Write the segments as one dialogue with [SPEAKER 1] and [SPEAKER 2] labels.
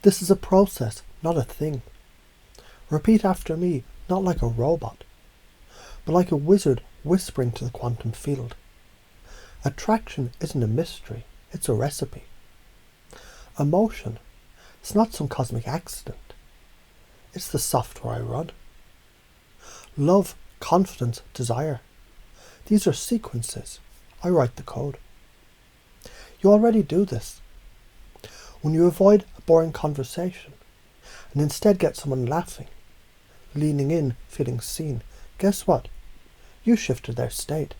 [SPEAKER 1] This is a process, not a thing. Repeat after me, not like a robot, but like a wizard whispering to the quantum field. Attraction isn't a mystery, it's a recipe. Emotion, it's not some cosmic accident. It's the software I run. Love, confidence, desire. These are sequences. I write the code. You already do this. When you avoid a boring conversation and instead get someone laughing, leaning in, feeling seen, guess what? You shifted their state,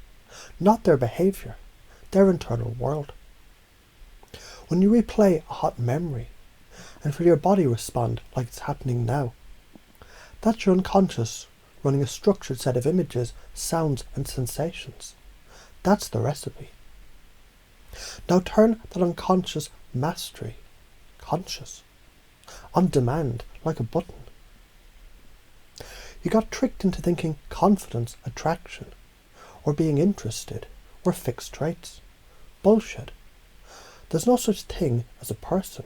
[SPEAKER 1] not their behaviour, their internal world. When you replay a hot memory and feel your body respond like it's happening now, that's your unconscious running a structured set of images, sounds and sensations. That's the recipe. Now turn that unconscious mastery conscious, on demand, like a button. You got tricked into thinking confidence, attraction, or being interested were fixed traits. Bullshit. There's no such thing as a person.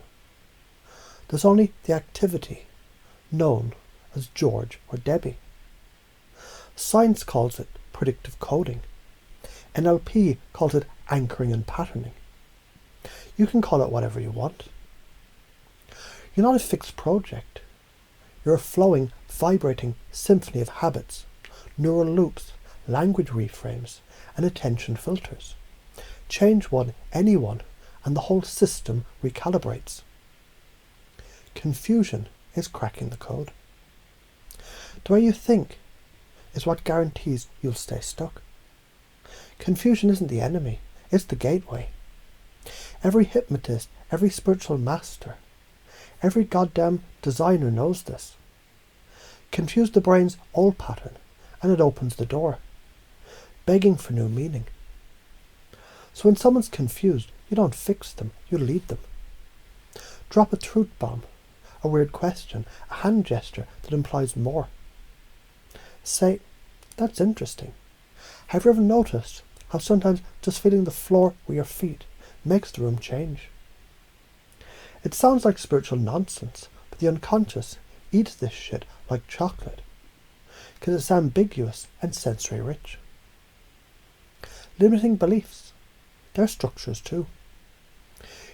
[SPEAKER 1] There's only the activity, known as George or Debbie. Science calls it predictive coding. NLP calls it anchoring and patterning. You can call it whatever you want. You're not a fixed project. You're a flowing, vibrating symphony of habits, neural loops, language reframes, and attention filters. Change one, anyone, and the whole system recalibrates. Confusion is cracking the code. The way you think is what guarantees you'll stay stuck. Confusion isn't the enemy, it's the gateway. Every hypnotist, every spiritual master, every goddamn designer knows this. Confuse the brain's old pattern and it opens the door, begging for new meaning. So when someone's confused, you don't fix them, you lead them. Drop a truth bomb, a weird question, a hand gesture that implies more. Say, that's interesting. Have you ever noticed how sometimes just feeling the floor with your feet makes the room change? It sounds like spiritual nonsense, but the unconscious eats this shit like chocolate, because it's ambiguous and sensory rich. Limiting beliefs, they're structures too.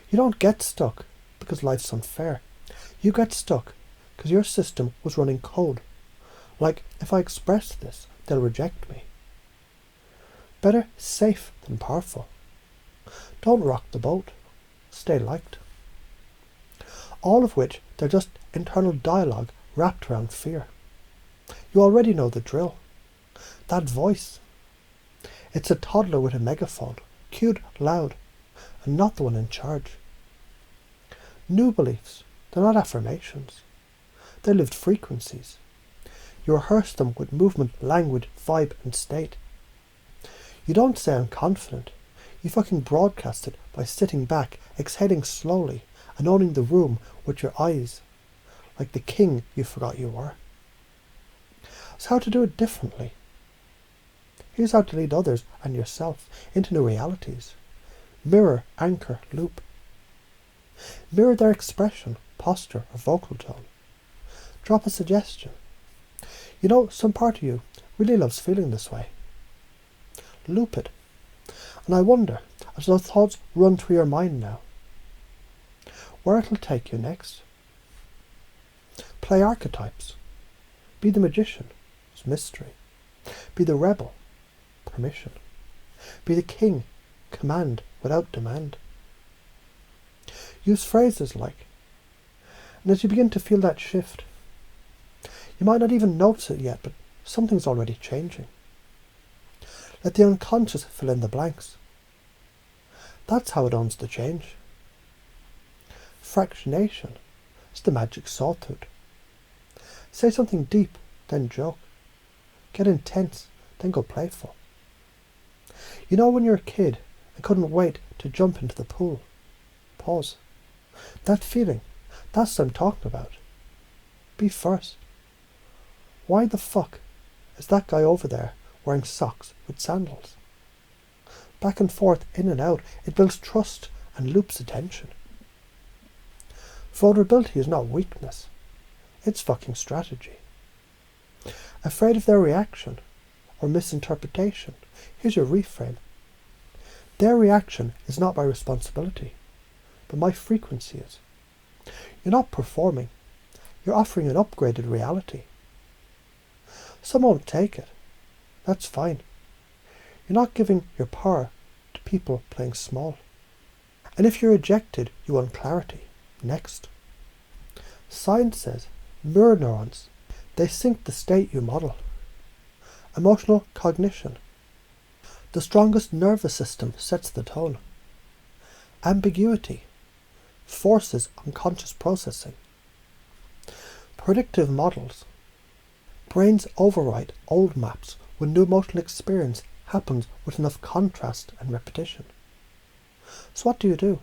[SPEAKER 1] You don't get stuck because life's unfair. You get stuck because your system was running code. Like, if I express this, they'll reject me. Better safe than powerful. Don't rock the boat. Stay liked. All of which they're just internal dialogue wrapped around fear. You already know the drill. That voice. It's a toddler with a megaphone, cued loud, and not the one in charge. New beliefs, they're not affirmations. They're lived frequencies. You rehearse them with movement, language, vibe, and state. You don't say I'm confident. You fucking broadcast it by sitting back, exhaling slowly, and owning the room with your eyes, like the king you forgot you were. So how to do it differently? Here's how to lead others and yourself into new realities. Mirror, anchor, loop. Mirror their expression, posture, or vocal tone. Drop a suggestion. You know, some part of you really loves feeling this way. Loop it. And I wonder, as those thoughts run through your mind now, where it'll take you next. Play archetypes. Be the magician, it's mystery. Be the rebel, permission. Be the king, command without demand. Use phrases like, and as you begin to feel that shift, you might not even notice it yet, but something's already changing. Let the unconscious fill in the blanks. That's how it owns the change. Fractionation is the magic sawtooth. Say something deep, then joke. Get intense, then go playful. You know when you're a kid and couldn't wait to jump into the pool? Pause. That feeling, that's what I'm talking about. Be first. Why the fuck is that guy over there wearing socks with sandals? Back and forth, in and out, it builds trust and loops attention. Vulnerability is not weakness. It's fucking strategy. Afraid of their reaction or misinterpretation? Here's your reframe. Their reaction is not my responsibility, but my frequency is. You're not performing. You're offering an upgraded reality. Some won't take it. That's fine. You're not giving your power to people playing small. And if you're rejected, you want clarity. Next. Science says mirror neurons, they sync the state you model. Emotional cognition. The strongest nervous system sets the tone. Ambiguity forces unconscious processing. Predictive models. Brains overwrite old maps when new emotional experience happens with enough contrast and repetition. So what do?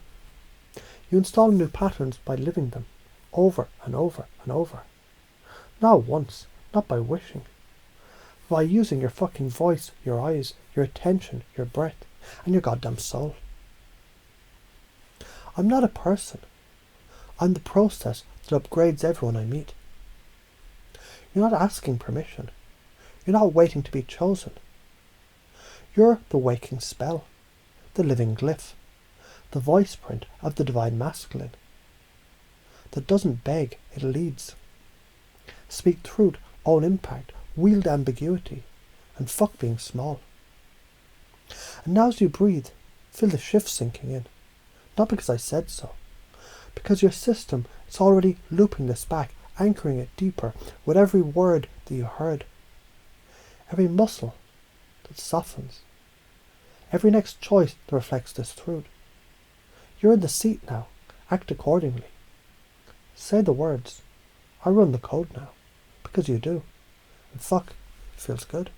[SPEAKER 1] You install new patterns by living them, over and over and over. Not once, not by wishing. By using your fucking voice, your eyes, your attention, your breath, and your goddamn soul. I'm not a person. I'm the process that upgrades everyone I meet. You're not asking permission. You're not waiting to be chosen. You're the waking spell, the living glyph, the voice print of the divine masculine. That doesn't beg, it leads. Speak truth, own impact, wield ambiguity, and fuck being small. And now as you breathe, feel the shift sinking in. Not because I said so, because your system is already looping this back, anchoring it deeper with every word that you heard. Every muscle that softens. Every next choice that reflects this truth. You're in the seat now. Act accordingly. Say the words. I run the code now. Because you do. And fuck, it feels good.